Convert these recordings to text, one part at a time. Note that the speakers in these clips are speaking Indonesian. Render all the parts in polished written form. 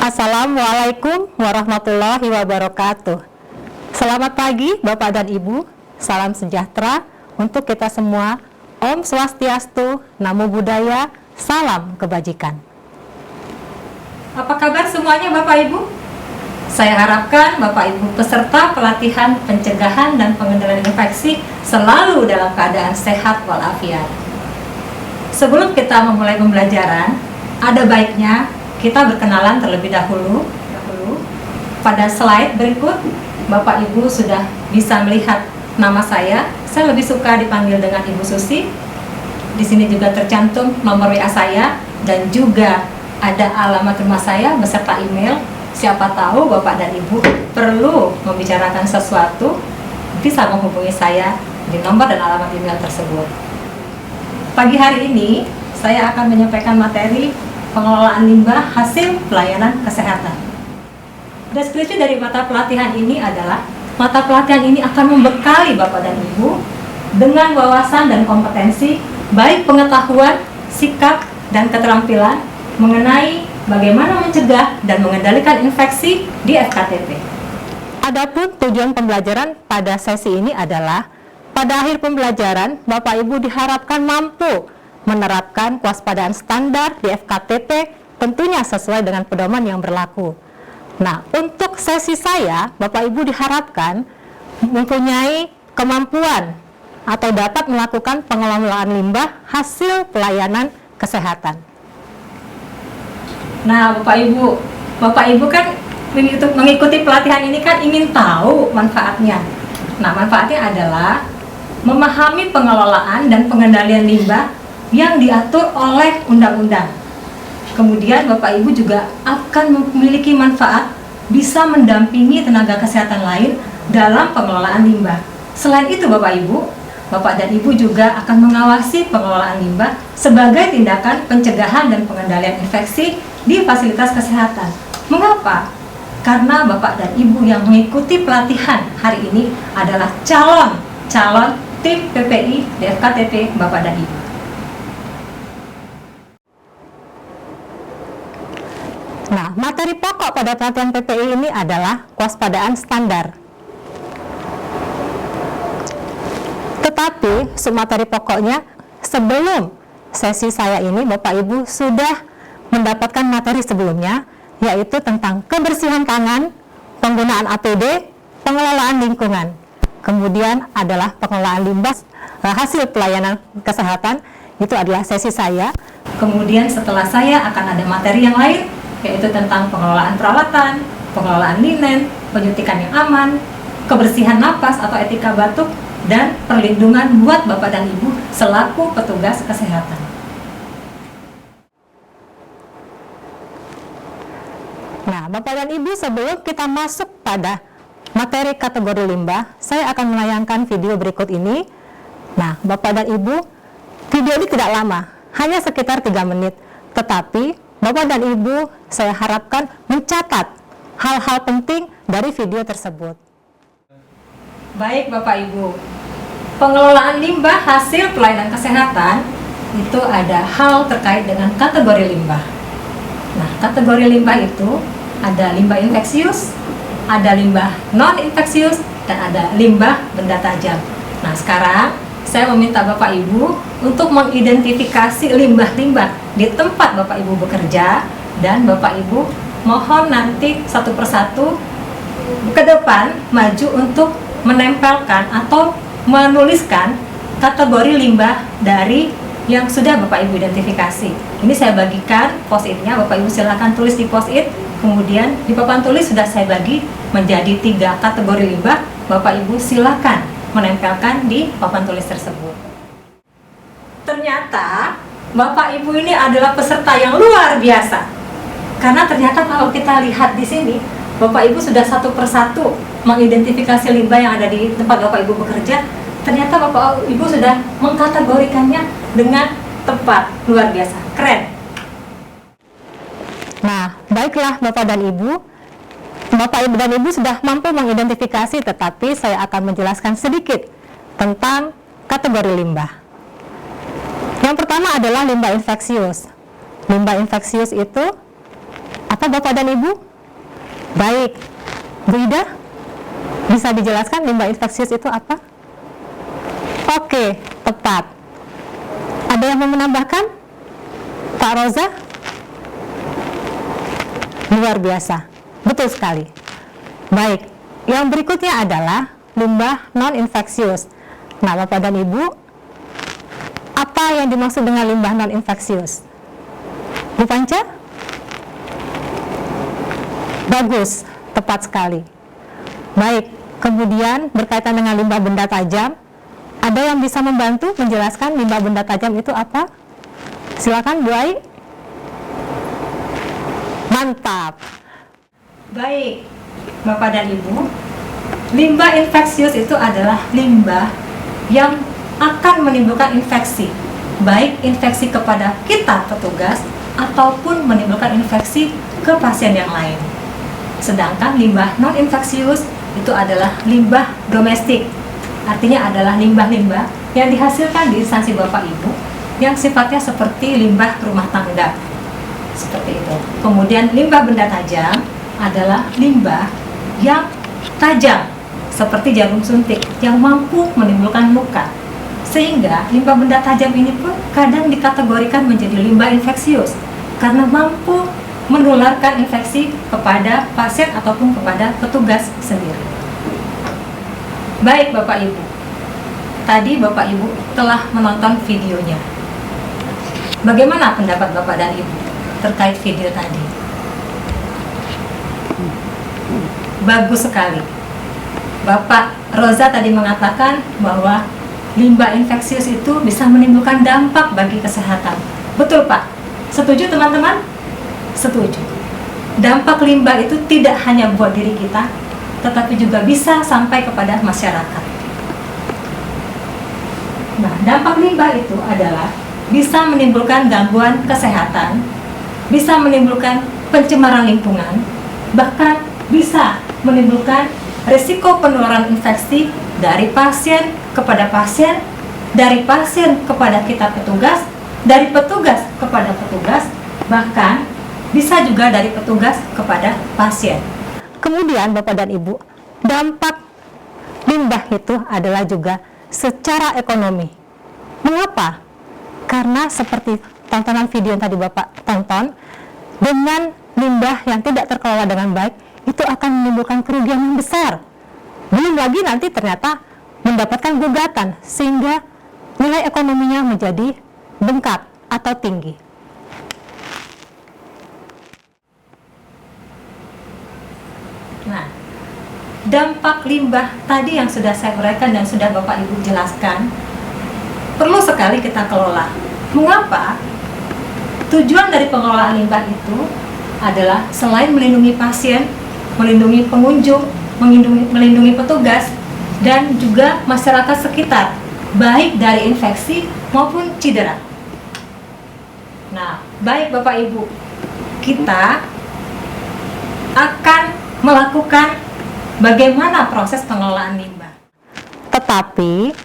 Assalamualaikum warahmatullahi wabarakatuh. Selamat pagi Bapak dan Ibu, salam sejahtera untuk kita semua. Om Swastiastu, Namo Buddhaya, salam kebajikan. Apa kabar semuanya Bapak Ibu? Saya harapkan Bapak Ibu peserta pelatihan pencegahan dan pengendalian infeksi selalu dalam keadaan sehat walafiat. Sebelum kita memulai pembelajaran, ada baiknya kita berkenalan terlebih dahulu. Pada slide berikut, Bapak Ibu sudah bisa melihat nama saya. Saya lebih suka dipanggil dengan Ibu Susi. Di sini juga tercantum nomor WA saya dan juga ada alamat rumah saya beserta email. Siapa tahu Bapak dan Ibu perlu membicarakan sesuatu, bisa menghubungi saya di nomor dan alamat email tersebut. Pagi hari ini saya akan menyampaikan materi pengelolaan limbah hasil pelayanan kesehatan. Deskripsi dari mata pelatihan ini adalah, mata pelatihan ini akan membekali Bapak dan Ibu dengan wawasan dan kompetensi, baik pengetahuan, sikap, dan keterampilan mengenai bagaimana mencegah dan mengendalikan infeksi di FKTP. Adapun tujuan pembelajaran pada sesi ini adalah, pada akhir pembelajaran Bapak Ibu diharapkan mampu menerapkan kewaspadaan standar di FKTP, tentunya sesuai dengan pedoman yang berlaku. Nah, untuk sesi saya, Bapak Ibu diharapkan mempunyai kemampuan atau dapat melakukan pengelolaan limbah hasil pelayanan kesehatan. Nah, Bapak Ibu kan untuk mengikuti pelatihan ini kan ingin tahu manfaatnya. Nah, manfaatnya adalah memahami pengelolaan dan pengendalian limbah yang diatur oleh undang-undang. Kemudian Bapak Ibu juga akan memiliki manfaat bisa mendampingi tenaga kesehatan lain dalam pengelolaan limbah. Selain itu Bapak Ibu, Bapak dan Ibu juga akan mengawasi pengelolaan limbah sebagai tindakan pencegahan dan pengendalian infeksi di fasilitas kesehatan. Mengapa? Karena Bapak dan Ibu yang mengikuti pelatihan hari ini adalah calon tim PPI di FKTP Bapak dan Ibu. Nah, materi pokok pada pelatihan PPI ini adalah kewaspadaan standar. Tetapi, submateri pokoknya, sebelum sesi saya ini, Bapak Ibu sudah mendapatkan materi sebelumnya, yaitu tentang kebersihan tangan, penggunaan APD, pengelolaan lingkungan. Kemudian adalah pengelolaan limbah hasil pelayanan kesehatan, itu adalah sesi saya. Kemudian setelah saya akan ada materi yang lain, yaitu tentang pengelolaan peralatan, pengelolaan linen, penyuntikan yang aman, kebersihan napas atau etika batuk, dan perlindungan buat Bapak dan Ibu selaku petugas kesehatan. Nah, Bapak dan Ibu, sebelum kita masuk pada materi kategori limbah, saya akan menayangkan video berikut ini. Nah, Bapak dan Ibu, video ini tidak lama, hanya sekitar 3 menit. Tetapi, Bapak dan Ibu, saya harapkan mencatat hal-hal penting dari video tersebut. Baik Bapak Ibu, pengelolaan limbah hasil pelayanan kesehatan itu ada hal terkait dengan kategori limbah. Nah, kategori limbah itu ada limbah infeksius, ada limbah non-infeksius, dan ada limbah benda tajam. Nah, sekarang saya meminta Bapak Ibu untuk mengidentifikasi limbah-limbah di tempat Bapak Ibu bekerja, dan Bapak Ibu mohon nanti satu persatu ke depan maju untuk menempelkan atau menuliskan kategori limbah dari yang sudah Bapak Ibu identifikasi. Ini saya bagikan post-itnya, Bapak Ibu silakan tulis di post-it, kemudian di papan tulis sudah saya bagi menjadi 3 kategori limbah. Bapak Ibu silakan menempelkan di papan tulis tersebut. Ternyata Bapak Ibu ini adalah peserta yang luar biasa. Karena ternyata kalau kita lihat di sini, Bapak Ibu sudah satu persatu mengidentifikasi limbah yang ada di tempat Bapak Ibu bekerja. Ternyata Bapak Ibu sudah mengkategorikannya dengan tepat, luar biasa, keren. Nah, baiklah Bapak dan Ibu, Bapak Ibu dan Ibu sudah mampu mengidentifikasi, tetapi saya akan menjelaskan sedikit tentang kategori limbah. Yang pertama adalah limbah infeksius. Limbah infeksius itu apa Bapak dan Ibu? Baik. Bu Ida, bisa dijelaskan limbah infeksius itu apa? Oke, tepat. Ada yang mau menambahkan? Pak Roza? Luar biasa. Betul sekali. Baik, yang berikutnya adalah limbah non-infeksius. Nah, Bapak dan Ibu, apa yang dimaksud dengan limbah non-infeksius? Bu Panca? Bagus, tepat sekali. Baik, kemudian berkaitan dengan limbah benda tajam, ada yang bisa membantu menjelaskan limbah benda tajam itu apa? Silakan Bu Ai. Mantap. Baik, Bapak dan Ibu, limbah infeksius itu adalah limbah yang akan menimbulkan infeksi, baik infeksi kepada kita petugas ataupun menimbulkan infeksi ke pasien yang lain. Sedangkan limbah non-infeksius itu adalah limbah domestik, artinya adalah limbah-limbah yang dihasilkan di instansi Bapak Ibu yang sifatnya seperti limbah rumah tangga, seperti itu. Kemudian limbah benda tajam adalah limbah yang tajam, seperti jarum suntik yang mampu menimbulkan luka. Sehingga limbah benda tajam ini pun kadang dikategorikan menjadi limbah infeksius karena mampu menularkan infeksi kepada pasien ataupun kepada petugas sendiri. Baik Bapak Ibu, tadi Bapak Ibu telah menonton videonya. Bagaimana pendapat Bapak dan Ibu terkait video tadi? Bagus sekali. Bapak Roza tadi mengatakan bahwa limbah infeksius itu bisa menimbulkan dampak bagi kesehatan. Betul Pak? Setuju teman-teman? Setuju. Dampak limbah itu tidak hanya buat diri kita, tetapi juga bisa sampai kepada masyarakat. Nah, dampak limbah itu adalah bisa menimbulkan gangguan kesehatan, bisa menimbulkan pencemaran lingkungan, bahkan bisa menimbulkan risiko penularan infeksi dari pasien kepada pasien, dari pasien kepada kita petugas, dari petugas kepada petugas, bahkan bisa juga dari petugas kepada pasien. Kemudian Bapak dan Ibu, dampak limbah itu adalah juga secara ekonomi. Mengapa? Karena seperti tontonan video yang tadi Bapak tonton, dengan limbah yang tidak terkelola dengan baik, itu akan menimbulkan kerugian yang besar. Belum lagi nanti ternyata mendapatkan gugatan, sehingga nilai ekonominya menjadi bengkak atau tinggi. Nah, dampak limbah tadi yang sudah saya uraikan dan sudah Bapak Ibu jelaskan, perlu sekali kita kelola. Mengapa? Tujuan dari pengelolaan limbah itu adalah selain melindungi pasien, melindungi pengunjung, melindungi petugas, dan juga masyarakat sekitar, baik dari infeksi maupun cedera. Nah, baik Bapak Ibu, kita akan melakukan bagaimana proses pengelolaan limbah. Tetapi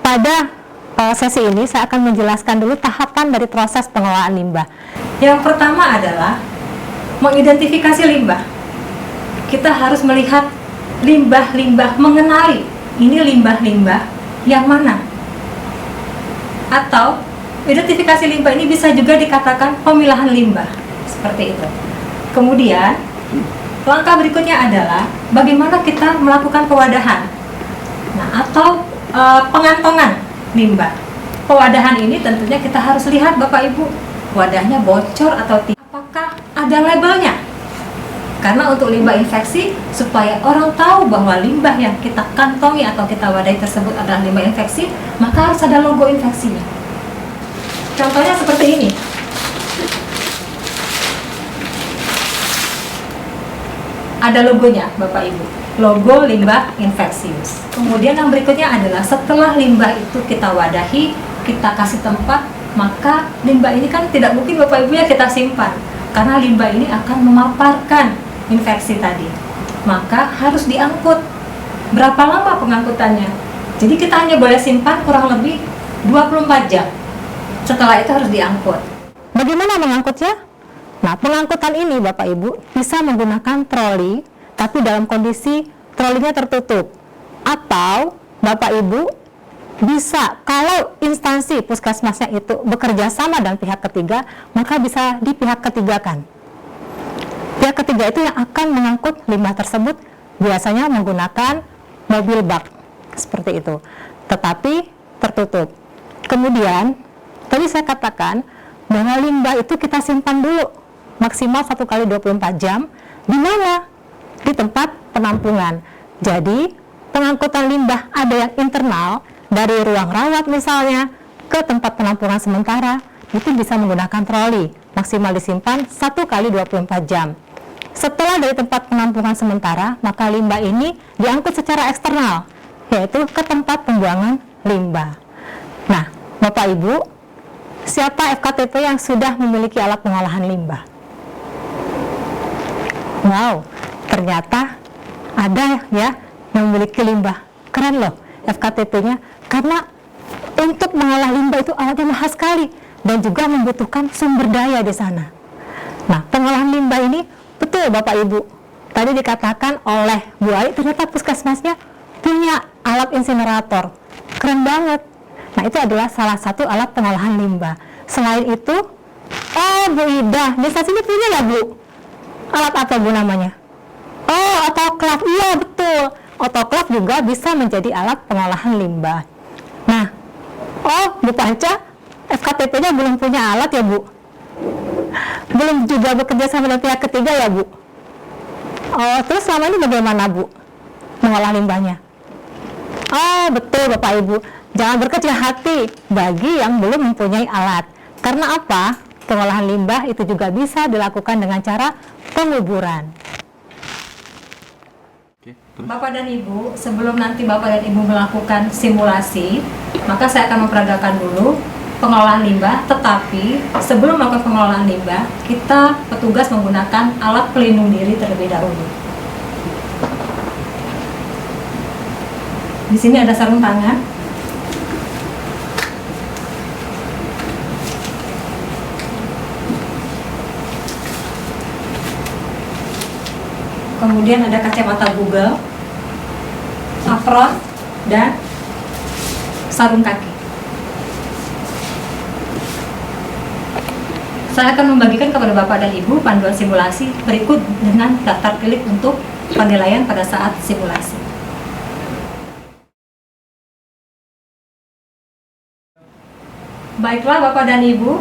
pada sesi ini saya akan menjelaskan dulu tahapan dari proses pengelolaan limbah. Yang pertama adalah mengidentifikasi limbah. Kita harus melihat limbah-limbah, mengenali ini limbah-limbah yang mana. Atau identifikasi limbah ini bisa juga dikatakan pemilahan limbah, seperti itu. Kemudian langkah berikutnya adalah bagaimana kita melakukan pewadahan, atau pengantongan limbah. Pewadahan ini tentunya kita harus lihat Bapak Ibu, wadahnya bocor atau tidak. Apakah ada labelnya? Karena untuk limbah infeksi, supaya orang tahu bahwa limbah yang kita kantongi atau kita wadahi tersebut adalah limbah infeksi, maka harus ada logo infeksinya. Contohnya seperti ini. Ada logonya Bapak Ibu, logo limbah infeksius. Kemudian yang berikutnya adalah setelah limbah itu kita wadahi, kita kasih tempat, maka limbah ini kan tidak mungkin Bapak Ibu ya kita simpan, karena limbah ini akan memaparkan infeksi tadi, maka harus diangkut. Berapa lama pengangkutannya? Jadi kita hanya boleh simpan kurang lebih 24 jam. Setelah itu harus diangkut. Bagaimana mengangkutnya? Nah, pengangkutan ini Bapak Ibu bisa menggunakan troli, tapi dalam kondisi trolinya tertutup. Atau Bapak Ibu bisa, kalau instansi puskesmasnya itu bekerja sama dengan pihak ketiga, maka bisa di pihak ketiga kan. Pihak ketiga itu yang akan mengangkut limbah tersebut, biasanya menggunakan mobil bak, seperti itu. Tetapi tertutup. Kemudian, tadi saya katakan bahwa limbah itu kita simpan dulu, maksimal 1 kali 24 jam. Di mana? Di tempat penampungan. Jadi, pengangkutan limbah ada yang internal, dari ruang rawat misalnya, ke tempat penampungan sementara, itu bisa menggunakan troli, maksimal disimpan 1 kali 24 jam. Setelah dari tempat penampungan sementara, maka limbah ini diangkut secara eksternal, yaitu ke tempat pembuangan limbah. Nah, Bapak Ibu, siapa FKTP yang sudah memiliki alat pengolahan limbah? Wow, ternyata ada ya yang memiliki limbah. Keren loh FKTP-nya, karena untuk mengolah limbah itu alatnya mahal sekali dan juga membutuhkan sumber daya di sana. Nah, pengolahan limbah ini betul Bapak Ibu, tadi dikatakan oleh Bu Ai, ternyata puskesmasnya punya alat insinerator. Keren banget. Nah, itu adalah salah satu alat pengolahan limbah. Selain itu, Bu Ida, desa sini punya ya Bu? Alat apa Bu namanya? Otoklaf. Iya betul. Otoklaf juga bisa menjadi alat pengolahan limbah. Nah, Bu Panca, FKTP-nya belum punya alat ya Bu? Belum juga bekerja sama dengan pihak ketiga ya Bu? Terus selama ini bagaimana Bu mengolah limbahnya? Betul Bapak Ibu, jangan berkecil hati bagi yang belum mempunyai alat. Karena apa? Pengolahan limbah itu juga bisa dilakukan dengan cara penguburan. Bapak dan Ibu, sebelum nanti Bapak dan Ibu melakukan simulasi, maka saya akan memperagakan dulu pengolahan limbah. Tetapi sebelum melakukan pengolahan limbah, kita petugas menggunakan alat pelindung diri terlebih dahulu. Di sini ada sarung tangan. Kemudian ada kacamata Google, apron, dan sarung kaki. Saya akan membagikan kepada Bapak dan Ibu panduan simulasi berikut dengan daftar pilih untuk penilaian pada saat simulasi. Baiklah Bapak dan Ibu,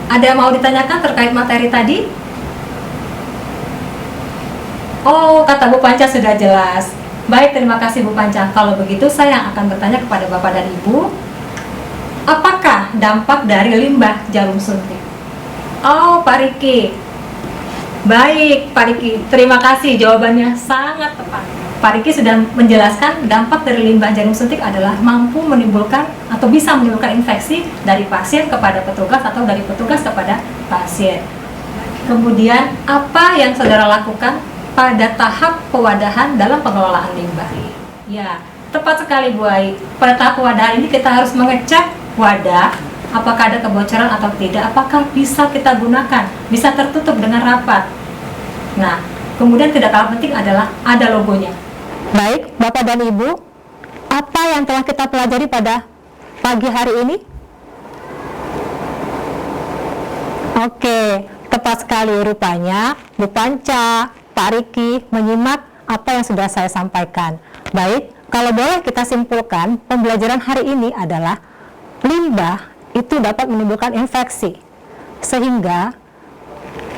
ada yang mau ditanyakan terkait materi tadi? Kata Bu Panca sudah jelas. Baik, terima kasih Bu Panca. Kalau begitu saya akan bertanya kepada Bapak dan Ibu, apakah dampak dari limbah jarum suntik? Pak Riki. Baik, Pak Riki. Terima kasih, jawabannya sangat tepat. Pak Riki sudah menjelaskan dampak dari limbah jarum suntik adalah mampu menimbulkan atau bisa menimbulkan infeksi dari pasien kepada petugas atau dari petugas kepada pasien. Kemudian, apa yang saudara lakukan pada tahap pewadahan dalam pengelolaan limbah? Ya, tepat sekali Bu Ai. Pada tahap pewadahan ini kita harus mengecek wadah, apakah ada kebocoran atau tidak, apakah bisa kita gunakan, bisa tertutup dengan rapat. Nah, kemudian tidak kalah penting adalah ada logonya. Baik, Bapak dan Ibu, apa yang telah kita pelajari pada pagi hari ini? Oke, tepat sekali rupanya Bu Panca, Pak Riki menyimak apa yang sudah saya sampaikan. Baik, kalau boleh kita simpulkan, pembelajaran hari ini adalah limbah itu dapat menimbulkan infeksi. Sehingga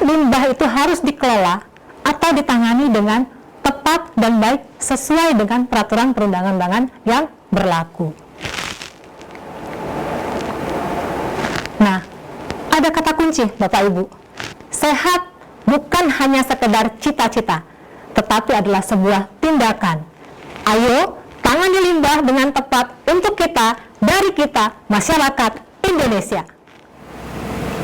limbah itu harus dikelola atau ditangani dengan tepat dan baik sesuai dengan peraturan perundang-undangan yang berlaku. Nah, ada kata kunci Bapak Ibu. Sehat bukan hanya sekedar cita-cita, tetapi adalah sebuah tindakan. Ayo, tangani limbah dengan tepat untuk kita, dari kita, masyarakat Indonesia.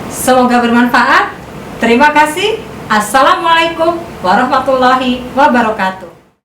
Semoga bermanfaat. Terima kasih. Assalamualaikum warahmatullahi wabarakatuh.